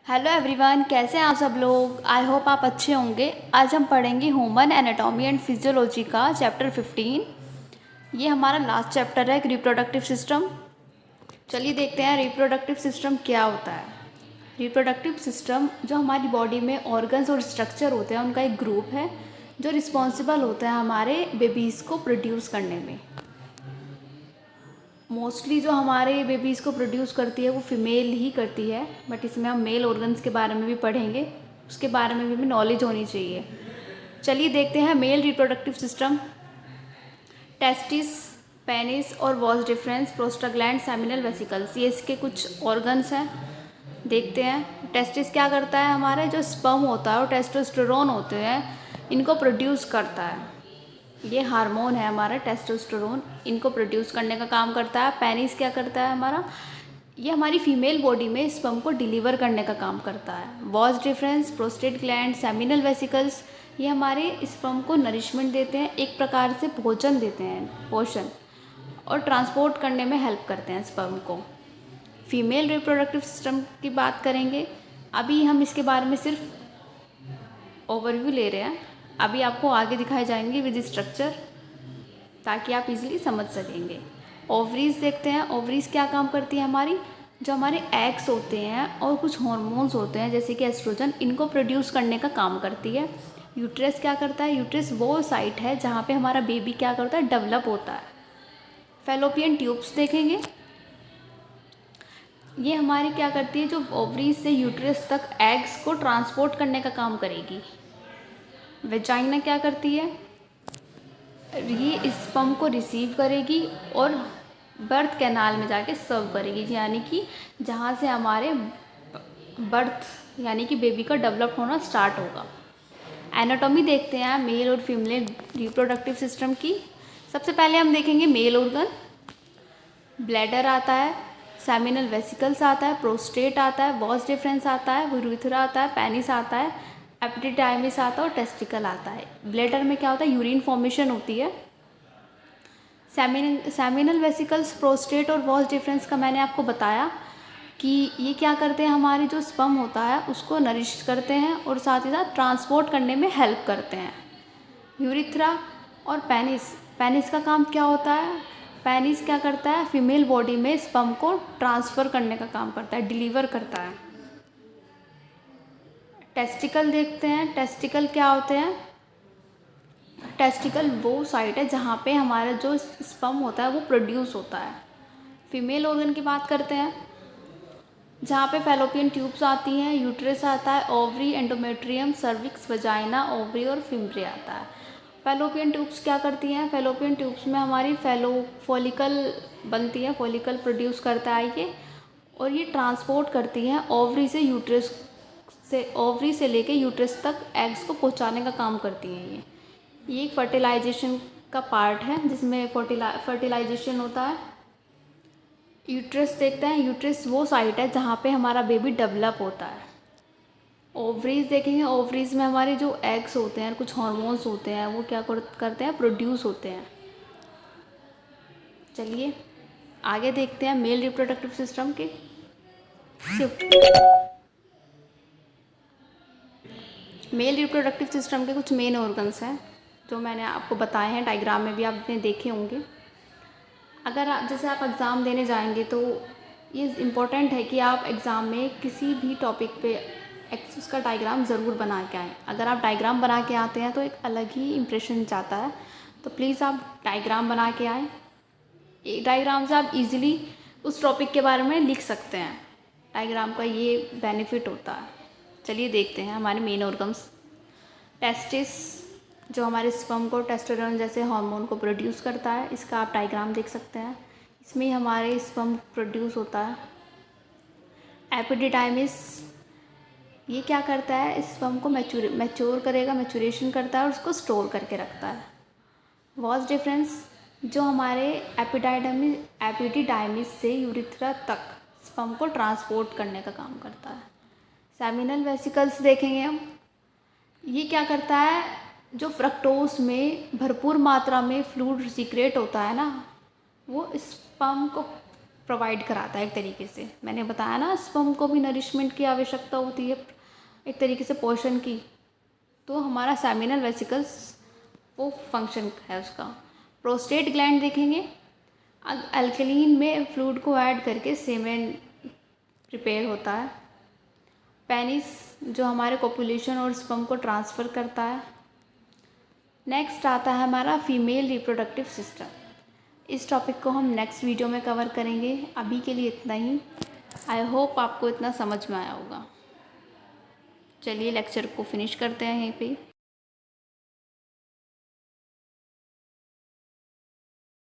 Hello everyone, कैसे हैं आप सब लोग। आई होप आप अच्छे होंगे। आज हम पढ़ेंगे ह्यूमन एनाटॉमी एंड फिजियोलॉजी का चैप्टर 15। ये हमारा लास्ट चैप्टर है, रिप्रोडक्टिव सिस्टम। चलिए देखते हैं रिप्रोडक्टिव सिस्टम क्या होता है। रिप्रोडक्टिव सिस्टम जो हमारी बॉडी में ऑर्गन्स और स्ट्रक्चर होते हैं उनका एक ग्रुप है जो रिस्पॉन्सिबल होता है हमारे बेबीज़ को प्रोड्यूस करने में। मोस्टली जो हमारे बेबीज़ को प्रोड्यूस करती है वो फीमेल ही करती है, बट इसमें हम मेल ऑर्गन्स के बारे में भी पढ़ेंगे, उसके बारे में भी नॉलेज होनी चाहिए। चलिए देखते हैं male reproductive system. Testis, penis और vas deferens, prostate gland, seminal vesicles, ये इसके कुछ ऑर्गन्स हैं। देखते हैं टेस्टिस क्या करता है। हमारे जो स्पर्म होता है और टेस्टोस्टेरोन होते हैं इनको प्रोड्यूस करता है। ये हार्मोन है हमारा टेस्टोस्टेरोन, इनको प्रोड्यूस करने का काम करता है। पेनिस क्या करता है हमारा, ये हमारी फीमेल बॉडी में स्पर्म को डिलीवर करने का काम करता है। Was difference, prostate gland, seminal vesicles, ये हमारे स्पर्म को नरिशमेंट देते हैं, एक प्रकार से भोजन देते हैं, पोषण, और ट्रांसपोर्ट करने में हेल्प करते हैं स्पर्म को। फीमेल रिप्रोडक्टिव सिस्टम की बात करेंगे। अभी हम इसके बारे में सिर्फ ओवरव्यू ले रहे हैं, अभी आपको आगे दिखाए जाएंगे विद स्ट्रक्चर ताकि आप इजीली समझ सकेंगे। ओवरीज देखते हैं। ओवरीज क्या काम करती है हमारी, जो हमारे एग्स होते हैं और कुछ हार्मोन्स होते हैं जैसे कि एस्ट्रोजन, इनको प्रोड्यूस करने का काम करती है। यूट्रस क्या करता है, यूट्रस वो साइट है जहाँ पे हमारा बेबी क्या करता है, डेवलप होता है। फेलोपियन ट्यूब्स देखेंगे। ये हमारी क्या करती है, जो ओवरीज से यूट्रस तक एग्स को ट्रांसपोर्ट करने का काम करेगी। वेजाइना क्या करती है, ये स्पर्म को रिसीव करेगी और बर्थ कैनाल में जाके सर्व करेगी, यानी कि जहाँ से हमारे बर्थ यानी कि बेबी का डेवलप होना स्टार्ट होगा। एनाटॉमी देखते हैं मेल और फीमेल रिप्रोडक्टिव सिस्टम की। सबसे पहले हम देखेंगे मेल ऑर्गन। ब्लैडर आता है, सेमिनल वेसिकल्स आता है, प्रोस्टेट आता है, वॉस डिफरेंस आता है, यूरेथ्रा आता है, पेनिस आता है, एपिडिडाइमिस आता है और टेस्टिकल आता है। ब्लैडर में क्या होता है, यूरिन फॉर्मेशन होती है। सेमिनल वेसिकल्स, प्रोस्टेट और वॉस डिफरेंस का मैंने आपको बताया कि ये क्या करते हैं, हमारी जो स्पर्म होता है उसको नरिश करते हैं और साथ ही साथ ट्रांसपोर्ट करने में हेल्प करते हैं। यूरिथ्रा और पेनिस, पेनिस का काम क्या होता है, पेनिस क्या करता है, फीमेल बॉडी में स्पर्म को ट्रांसफ़र करने का काम करता है, डिलीवर करता है। टेस्टिकल देखते हैं। टेस्टिकल क्या होते हैं, टेस्टिकल वो साइट है जहाँ पे हमारा जो स्पर्म होता है वो प्रोड्यूस होता है। फीमेल ऑर्गन की बात करते हैं, जहाँ पे फैलोपियन ट्यूब्स आती हैं, यूट्रस आता है, ovary, endometrium, cervix, vagina, ovary और फिम्ब्री आता है। फैलोपियन ट्यूब्स क्या करती हैं, फैलोपियन ट्यूब्स में हमारी फॉलिकल बनती है, फॉलिकल प्रोड्यूस करता है ये, और ये ट्रांसपोर्ट करती हैं ओवरी से यूट्रस से, ओवरी से लेके यूट्रस तक एग्स को पहुँचाने का काम करती हैं ये एक फर्टिलाइजेशन का पार्ट है जिसमें फर्टिलाइजेशन होता है। यूट्रस देखते हैं। यूट्रस वो साइट है जहाँ पे हमारा बेबी डेवलप होता है। ओवरीज देखेंगे। ओवरीज में हमारे जो एग्स होते हैं, कुछ हार्मोन्स होते हैं, वो क्या करते हैं, प्रोड्यूस होते हैं। चलिए आगे देखते हैं मेल रिप्रोडक्टिव सिस्टम के। मेल रिप्रोडक्टिव सिस्टम के कुछ मेन ऑर्गन्स हैं जो मैंने आपको बताए हैं, डायग्राम में भी आपने देखे होंगे। अगर आप जैसे आप एग्ज़ाम देने जाएंगे तो ये इम्पोर्टेंट है कि आप एग्ज़ाम में किसी भी टॉपिक पे उसका डायग्राम ज़रूर बना के आएँ। अगर आप डायग्राम बना के आते हैं तो एक अलग ही इम्प्रेशन जाता है, तो प्लीज़ आप डायग्राम बना के आएँ। एक डायग्राम से आप इजीली उस टॉपिक के बारे में लिख सकते हैं, डायग्राम का ये बेनिफिट होता है। चलिए देखते हैं हमारे मेन ऑर्गन्स। टेस्टिस जो हमारे स्पर्म को टेस्टोस्टेरोन जैसे हार्मोन को प्रोड्यूस करता है, इसका आप डायग्राम देख सकते हैं। इसमें हमारे स्पर्म प्रोड्यूस होता है। एपिडिडाइमिस ये क्या करता है, स्पर्म को मैच्योर करेगा, मैच्योरेशन करता है और उसको स्टोर करके रखता है। वॉस डिफरेंस जो हमारे एपिडिडाइमिस से यूरिथ्रा तक स्पर्म को ट्रांसपोर्ट करने का काम करता है। सेमिनल वेसिकल्स देखेंगे हम। ये क्या करता है, जो फ्रक्टोज में भरपूर मात्रा में फ्लूइड सीक्रेट होता है ना, वो स्पर्म को प्रोवाइड कराता है एक तरीके से। मैंने बताया ना स्पर्म को भी नरिशमेंट की आवश्यकता होती है, एक तरीके से पोषण की। तो हमारा सेमिनल वेसिकल्स वो फंक्शन है उसका। प्रोस्टेट ग्लैंड देखेंगे, अल्कलीन में फ्लूइड को ऐड करके सेमेन प्रिपेयर होता है। पेनिस जो हमारे कोपुलेशन और स्पर्म को ट्रांसफ़र करता है। नेक्स्ट आता है हमारा फीमेल रिप्रोडक्टिव सिस्टम। इस टॉपिक को हम नेक्स्ट वीडियो में कवर करेंगे। अभी के लिए इतना ही। आई होप आपको इतना समझ में आया होगा। चलिए लेक्चर को फिनिश करते हैं यहीं पे।